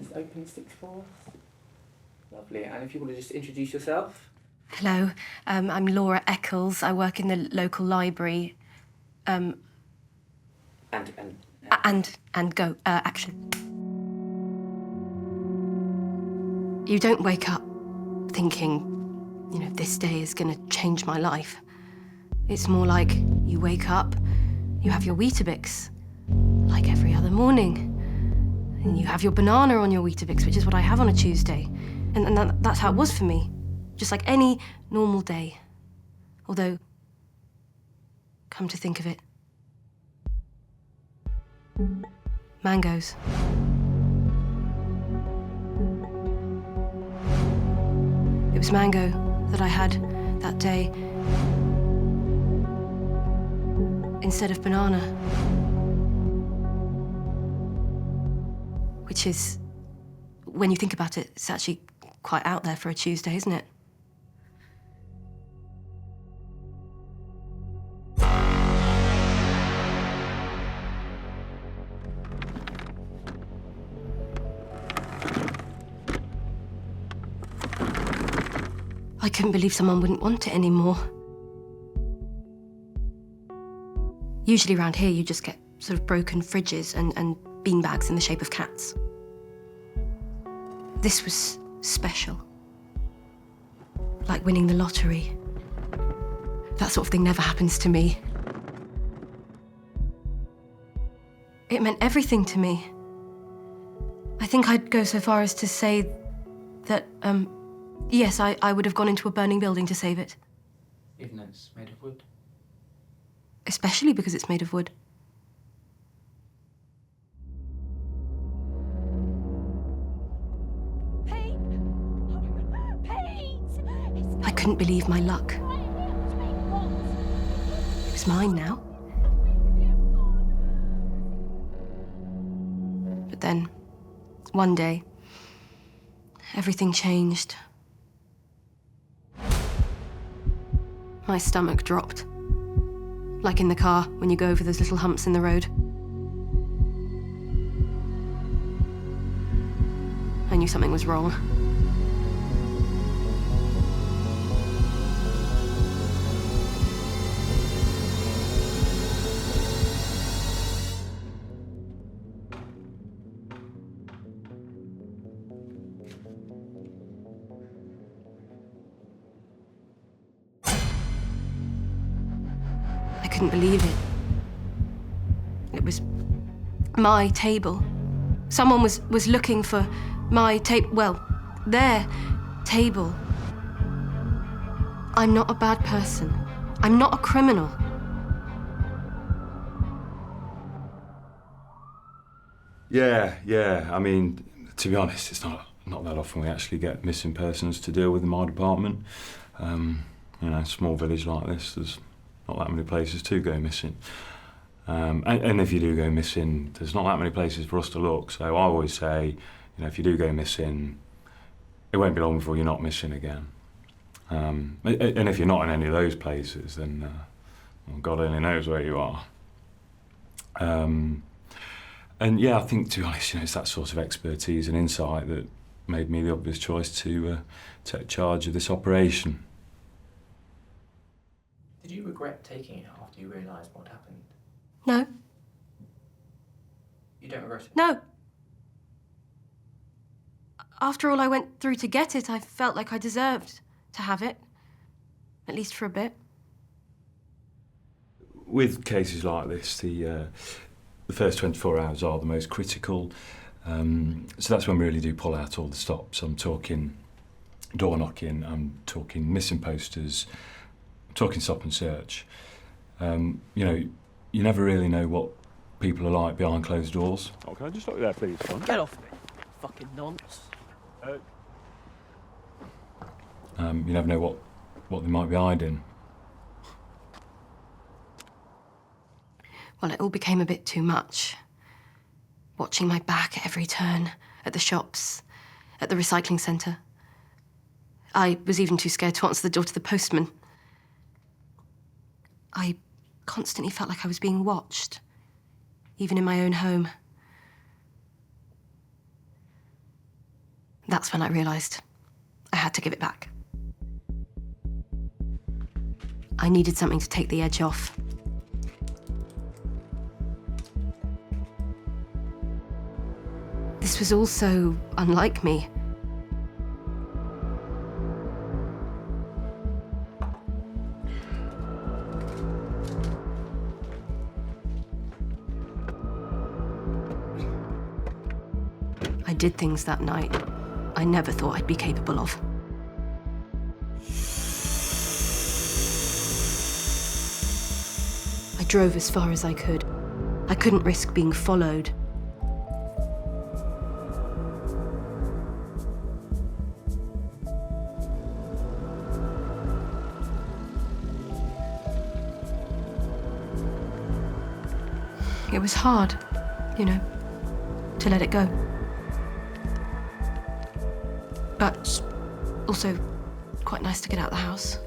please open six for us? Lovely. And if you want to just introduce yourself. Hello, I'm Laura Eccles. I work in the local library. And Go. Action. You don't wake up thinking, this day is going to change my life. It's more like you wake up, you have your Weetabix, like every other morning. And you have your banana on your Weetabix, which is what I have on a Tuesday. And that's how it was for me. Just like any normal day. Although, come to think of it, mangoes. It was mango that I had that day instead of banana. Which is, when you think about it, it's actually quite out there for a Tuesday, isn't it? I couldn't believe someone wouldn't want it anymore. Usually around here, you just get sort of broken fridges and beanbags in the shape of cats. This was special. Like winning the lottery. That sort of thing never happens to me. It meant everything to me. I think I'd go so far as to say that, yes, I would have gone into a burning building to save it. Even though it's made of wood? Especially because it's made of wood. I couldn't believe my luck. It was mine now. But then, one day, everything changed. My stomach dropped. Like in the car, when you go over those little humps in the road. I knew something was wrong. I couldn't believe it. It was my table. Someone was looking for my table, well, their table. I'm not a bad person. I'm not a criminal. Yeah. I mean, to be honest, it's not that often we actually get missing persons to deal with in my department. Small village like this, there's not that many places to go missing. And if you do go missing, there's not that many places for us to look. So I always say, if you do go missing, it won't be long before you're not missing again. And if you're not in any of those places, then God only knows where you are. And yeah, I think, to be honest, it's that sort of expertise and insight that made me the obvious choice to take charge of this operation. Did you regret taking it after you realised what happened? No. You don't regret it? No. After all I went through to get it, I felt like I deserved to have it. At least for a bit. With cases like this, the first 24 hours are the most critical. So that's when we really do pull out all the stops. I'm talking door knocking, I'm talking missing posters, I'm talking stop and search. You never really know what people are like behind closed doors. Oh, can I just stop you there, please, son? Get off me, fucking nonce. You never know what they might be hiding. Well, it all became a bit too much. Watching my back at every turn, at the shops, at the recycling centre. I was even too scared to answer the door to the postman. I constantly felt like I was being watched, even in my own home. That's when I realised I had to give it back. I needed something to take the edge off. This was all so unlike me. I did things that night I never thought I'd be capable of. I drove as far as I could. I couldn't risk being followed. It was hard, you know, to let it go. But also quite nice to get out of the house.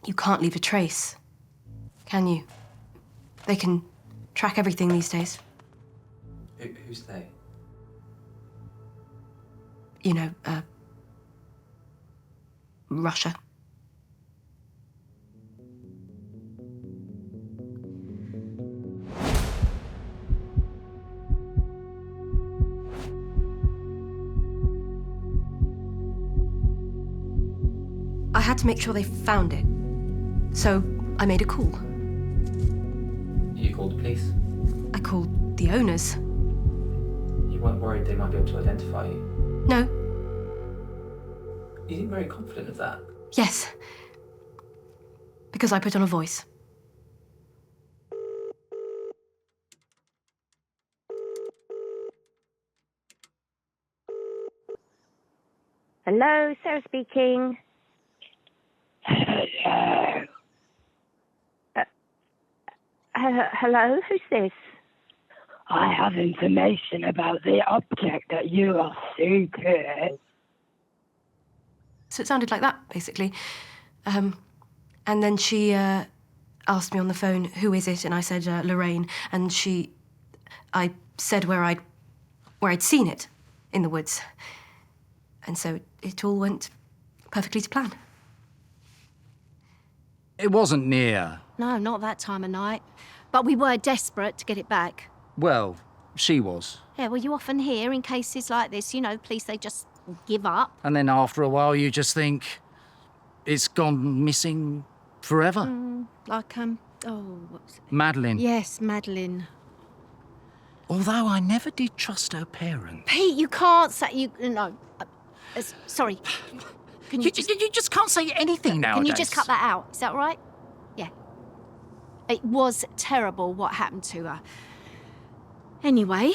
You can't leave a trace, can you? They can track everything these days. Who's they? You know, Russia. I had to make sure they found it. So I made a call. You called the police? I called the owners. You weren't worried they might be able to identify you? No. You seem very confident of that. Yes. Because I put on a voice. Hello, Sarah speaking. Hello. Hello, who's this? I have information about the object that you are seeking. So it sounded like that, basically. And then she asked me on the phone, who is it? And I said, Lorraine. And I said where I'd seen it in the woods. And so it all went perfectly to plan. It wasn't near. No, not that time of night. But we were desperate to get it back. Well, she was. Yeah, well, you often hear in cases like this, you know, police, they just give up. And then after a while, you just think it's gone missing forever. Like, what was it? Madeline. Yes, Madeline. Although I never did trust her parents. Pete, you can't say, no. Sorry. Can You just can't say anything nowadays. Can you just cut that out? Is that all right? Yeah. It was terrible what happened to her. Anyway,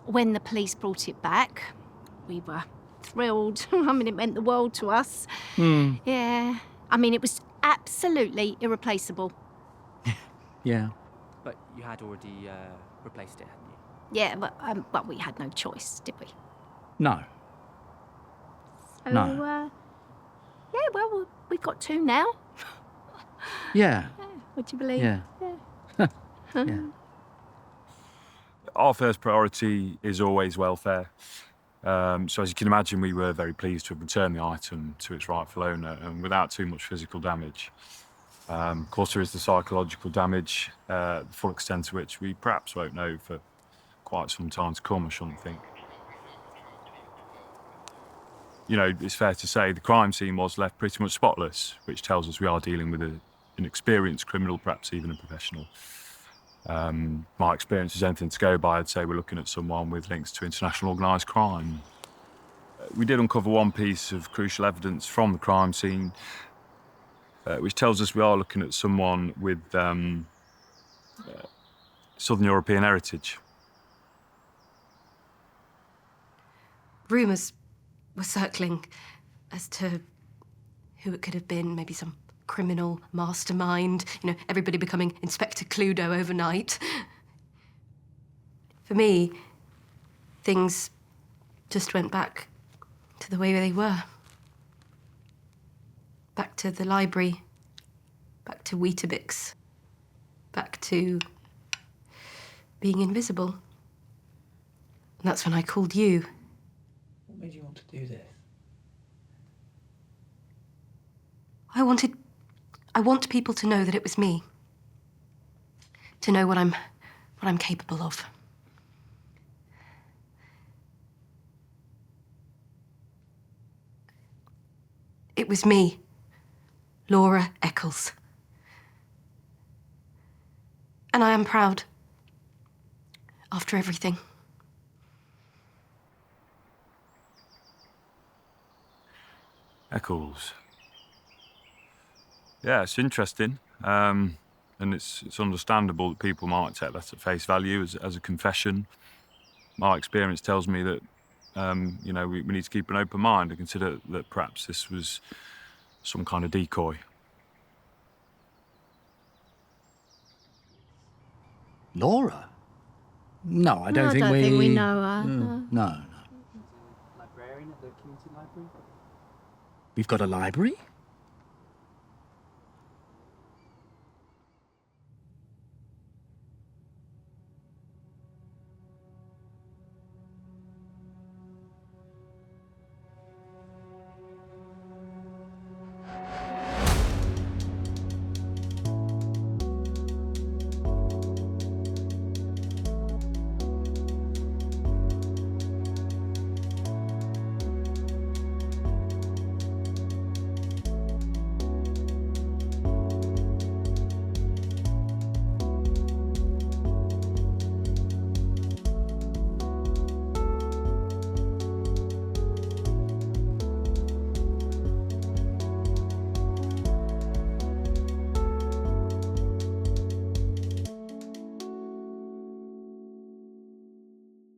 when the police brought it back, we were thrilled. I mean, it meant the world to us. Yeah. I mean, it was absolutely irreplaceable. Yeah. But you had already replaced it, hadn't you? Yeah, but we had no choice, did we? No. So, No. Yeah, well, we've got two now. Yeah. Would you believe? Yeah. Yeah. Our first priority is always welfare. So as you can imagine, we were very pleased to have returned the item to its rightful owner and without too much physical damage. Of course, there is the psychological damage, the full extent of which we perhaps won't know for quite some time to come, I shouldn't think. You know, it's fair to say the crime scene was left pretty much spotless, which tells us we are dealing with an experienced criminal, perhaps even a professional. My experience is anything to go by. I'd say we're looking at someone with links to international organised crime. We did uncover one piece of crucial evidence from the crime scene, which tells us we are looking at someone with Southern European heritage. Rumours were circling as to who it could have been, maybe some criminal mastermind, you know, everybody becoming Inspector Cluedo overnight. For me, things just went back to the way they were. Back to the library, back to Weetabix, back to being invisible. And that's when I called you. What made you want to do this? I want people to know that it was me. To know what I'm capable of. It was me, Laura Eccles. And I am proud. After everything. Eccles. Yeah, it's interesting. And it's understandable that people might take that at face value as a confession. My experience tells me that, you know, we need to keep an open mind and consider that perhaps this was some kind of decoy. Laura? No, I don't I think don't we... think we know her. No. Librarian at the community library? We've got a library?